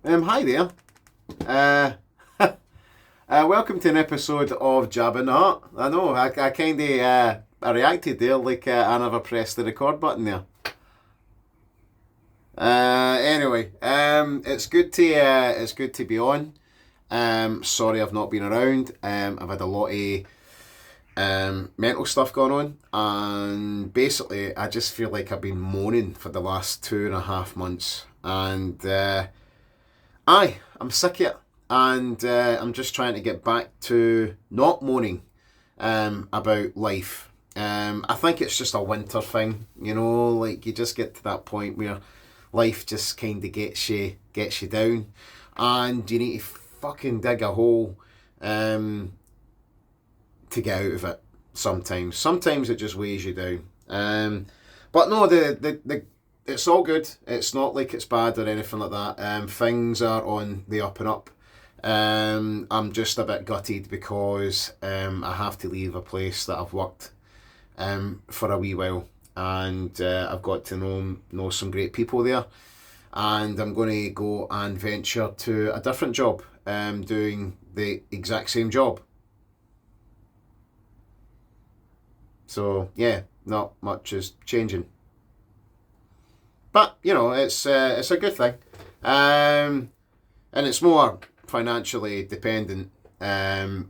Hi there. Uh, welcome to an episode of Jabbing the Hut. I know, I kind of I reacted there like I never pressed the record button there. Anyway, it's good to be on. Sorry I've not been around. I've had a lot of mental stuff going on, and basically I just feel like I've been moaning for the last 2.5 months, and I'm sick of it, and I'm just trying to get back to not moaning about life. I think it's just a winter thing, like you just get to that point where life just kind of gets you down, and you need to fucking dig a hole to get out of it. Sometimes it just weighs you down. But no, the it's all good. It's not like it's bad or anything like that. Things are on the up and up. I'm just a bit gutted because I have to leave a place that I've worked for a wee while, and I've got to know some great people there, and I'm going to go and venture to a different job, doing the exact same job. So yeah, not much is changing, but it's a good thing, and it's more financially dependent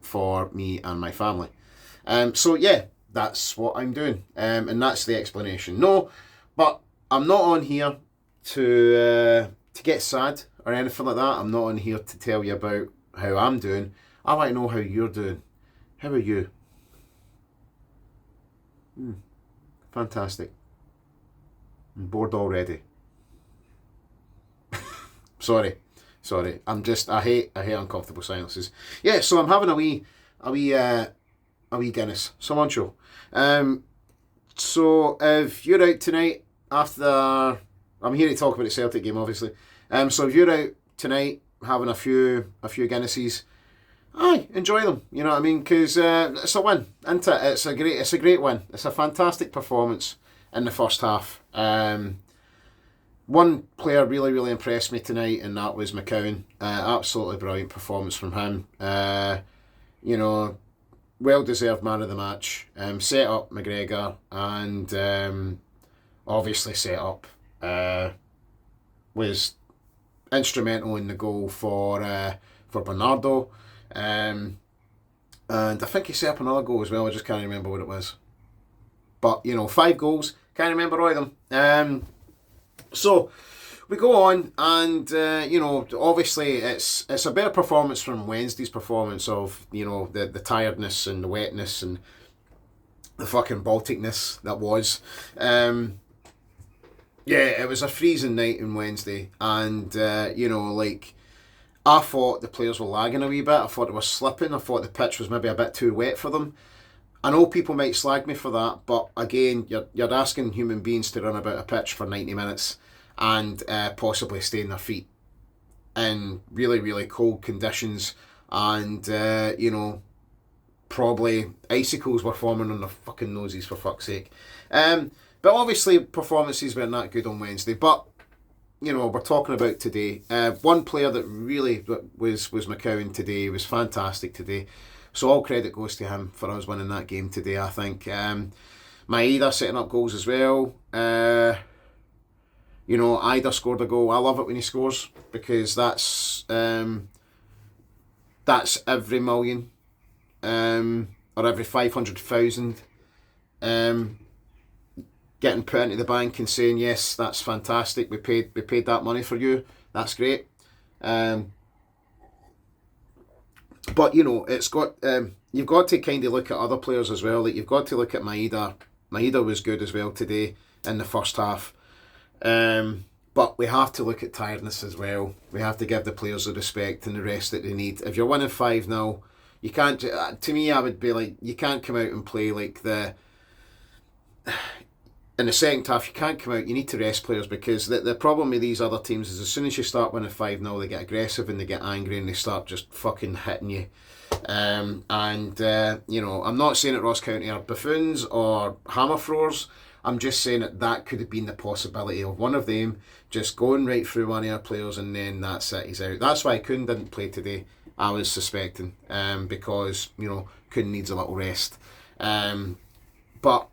for me and my family. So yeah, that's what I'm doing, and that's the explanation. No, but I'm not on here to get sad or anything like that. I'm not on here to tell you about how I'm doing. I want to know how you're doing. How are you? Fantastic. I'm bored already. Sorry, sorry. I hate uncomfortable silences. Yeah, so I'm having a wee Guinness. Some on show. So if you're out tonight after, I'm here to talk about the Celtic game, obviously. So if you're out tonight having a few Guinnesses, aye, enjoy them. You know what I mean? Because it's a win, isn't it? It's a great win. It's a fantastic performance in the first half. One player really impressed me tonight, and that was McCowan. Absolutely brilliant performance from him. You know, well deserved man of the match. Set up McGregor, and obviously set up was instrumental in the goal for Bernardo. And I think he set up another goal as well. I just can't remember what it was. But 5 goals. Can't remember all of them. So we go on, and obviously it's a better performance from Wednesday's performance of the tiredness and the wetness and the fucking Balticness that was. Yeah, it was a freezing night on Wednesday, and I thought the players were lagging a wee bit. I thought they were slipping. I thought the pitch was maybe a bit too wet for them. I know people might slag me for that, but again, you're asking human beings to run about a pitch for 90 minutes and possibly stay on their feet in really cold conditions, and probably icicles were forming on their fucking noses, for fuck's sake. But obviously performances weren't that good on Wednesday, but we're talking about today. One player that really was McCowan today. Was fantastic today. So all credit goes to him for us winning that game today, I think. Maeda setting up goals as well. Ida scored a goal. I love it when he scores, because that's every million or every 500,000 getting put into the bank and saying, yes, that's fantastic. We paid that money for you. That's great. But it's got you've got to kind of look at other players as well. Like, you've got to look at Maeda. Maeda was good as well today in the first half. But we have to look at tiredness as well. We have to give the players the respect and the rest that they need. If you're winning 5-0, you can't. To me, I would be like, you can't come out and play like in the second half. You can't come out. You need to rest players, because the problem with these other teams is as soon as you start winning 5-0, they get aggressive and they get angry and they start just fucking hitting you. I'm not saying that Ross County are buffoons or hammer throwers I'm just saying that could have been the possibility of one of them just going right through one of our players, and then that's it, he's out. That's why Kuhn didn't play today, I was suspecting, because, Kuhn needs a little rest. But,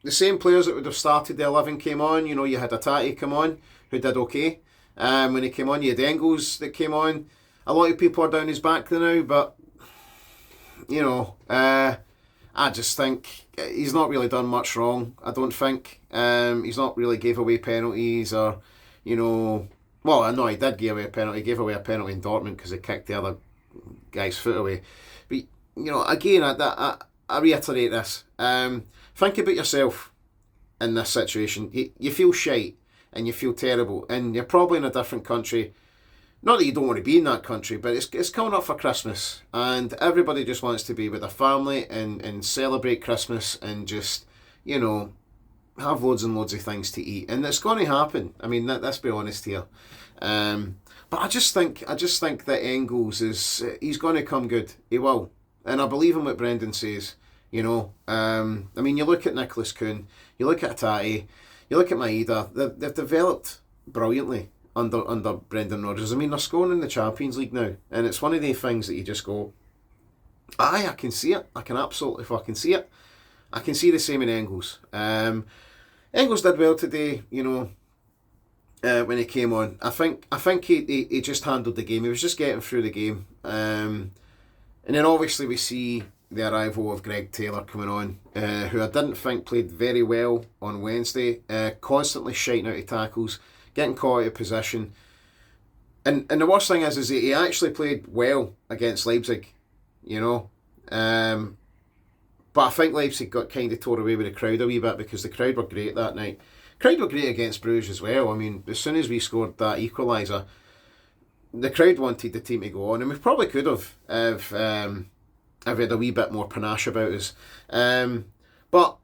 the same players that would have started the 11 came on. You had Atati come on, who did okay. When he came on, you had Engels that came on. A lot of people are down his back now, but, I just think he's not really done much wrong, I don't think. He's not really gave away penalties or, well, I know he did give away a penalty. He gave away a penalty in Dortmund because he kicked the other guy's foot away. But, again, I reiterate this. Think about yourself in this situation. You feel shite and you feel terrible, and you're probably in a different country. Not that you don't want to be in that country, but it's coming up for Christmas, and everybody just wants to be with their family and celebrate Christmas and just, have loads and loads of things to eat. And it's going to happen. I mean, let's be honest here. But I just think that Engels he's going to come good. He will. And I believe in what Brendan says. I mean, you look at Nicholas Kuhn, you look at Atati, you look at Maeda, they've developed brilliantly under Brendan Rodgers. I mean, they're scoring in the Champions League now, and it's one of the things that you just go, aye, I can see it. I can absolutely fucking see it. I can see the same in Engels. Engels did well today, when he came on. I think he just handled the game. He was just getting through the game. And then obviously we see the arrival of Greg Taylor coming on, who I didn't think played very well on Wednesday, constantly shiting out of tackles, getting caught out of position. And the worst thing is that he actually played well against Leipzig, But I think Leipzig got kind of tore away with the crowd a wee bit, because the crowd were great that night. Crowd were great against Bruges as well. I mean, as soon as we scored that equaliser, the crowd wanted the team to go on, and we probably could have if we had a wee bit more panache about us. But,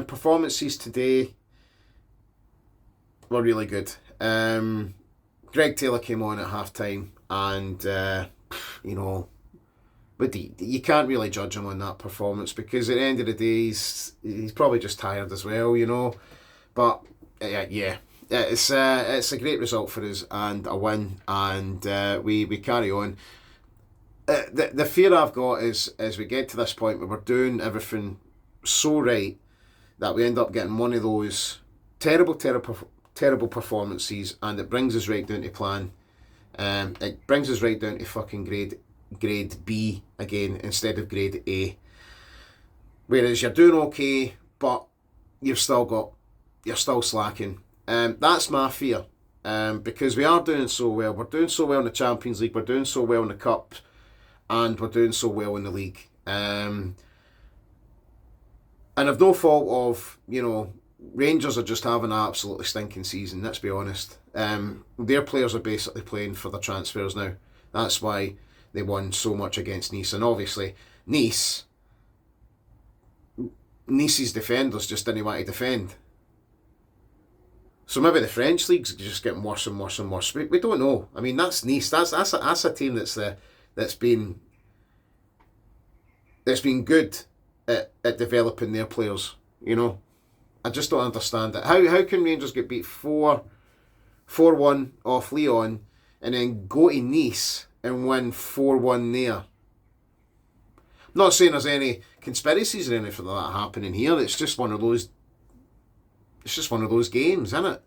performances today were really good. Greg Taylor came on at half time, and, but you can't really judge him on that performance, because at the end of the day, he's probably just tired as well, But, it's a great result for us and a win, and we carry on. The fear I've got is, as we get to this point where we're doing everything so right, that we end up getting one of those terrible performances, and it brings us right down to plan. It brings us right down to fucking grade B again instead of grade A. Whereas you're doing okay, but you're still slacking. That's my fear. Because we are doing so well. We're doing so well in the Champions League, we're doing so well in the Cup, and we're doing so well in the league. And of no fault of, Rangers are just having an absolutely stinking season, let's be honest. Their players are basically playing for their transfers now. That's why they won so much against Nice. And obviously, Nice's defenders just didn't want to defend. So maybe the French league's just getting worse and worse and worse. We don't know. I mean, that's Nice. That's a team that's been good at developing their players. I just don't understand it. How can Rangers get beat 4-1 off Lyon and then go to Nice and win 4-1 there? I'm not saying there's any conspiracies or anything like that happening here. It's just one of those. It's just one of those games, isn't it?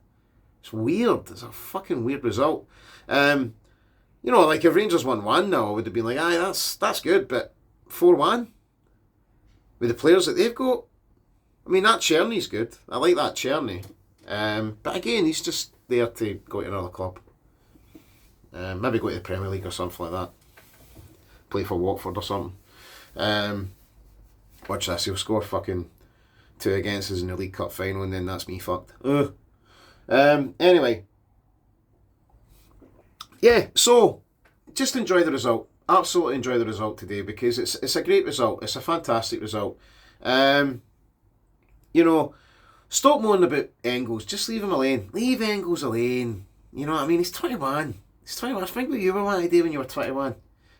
It's weird. It's a fucking weird result. Like if Rangers won 1 now, I would have been like, aye, that's good, but 4-1 with the players that they've got. I mean, that Czerny's good. I like that Czerny. But again, he's just there to go to another club. Maybe go to the Premier League or something like that. Play for Watford or something. Watch this, he'll score fucking 2 against us in the League Cup final, and then that's me fucked. Anyway. Yeah, so just enjoy the result. Absolutely enjoy the result today, because it's a great result. It's a fantastic result. Stop moaning about Engels. Just leave him alone. Leave Engels alone. You know what I mean? He's 21. He's 21. Think what you were wanting to do when you were 21.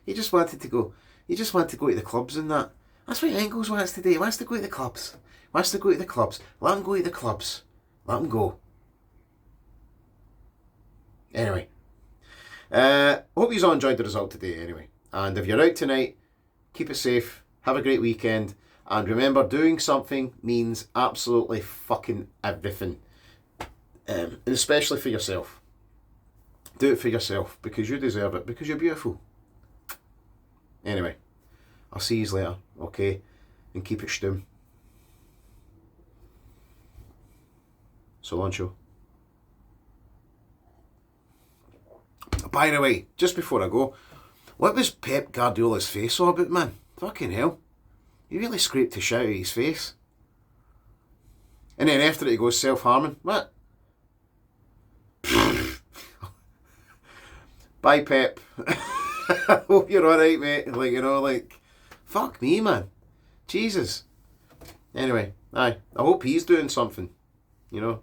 You just wanted to go. You just wanted to go to the clubs and that. That's what Engels wants to do. He wants to go to the clubs. Wants to go to the clubs. Let him go to the clubs. Let him go. Anyway. Hope you all enjoyed the result today anyway. And if you're out tonight, keep it safe. Have a great weekend. And remember, doing something means absolutely fucking everything. And especially for yourself. Do it for yourself. Because you deserve it. Because you're beautiful. Anyway. I'll see you later. Okay? And keep it stum. So long, show. By the way, just before I go, what was Pep Guardiola's face all about, man? Fucking hell. He really scraped the shit out of his face. And then after it he goes self-harming. What? Bye, Pep. I hope you're alright, mate. Like, you know, like, fuck me, man. Jesus. Anyway, aye. I hope he's doing something. You know?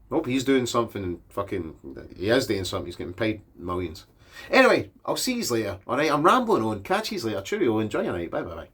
I hope he's doing something and fucking... He is doing something. He's getting paid millions. Anyway, I'll see you later. Alright, I'm rambling on. Catch you later. Cheerio. Enjoy your night. Bye, bye, bye.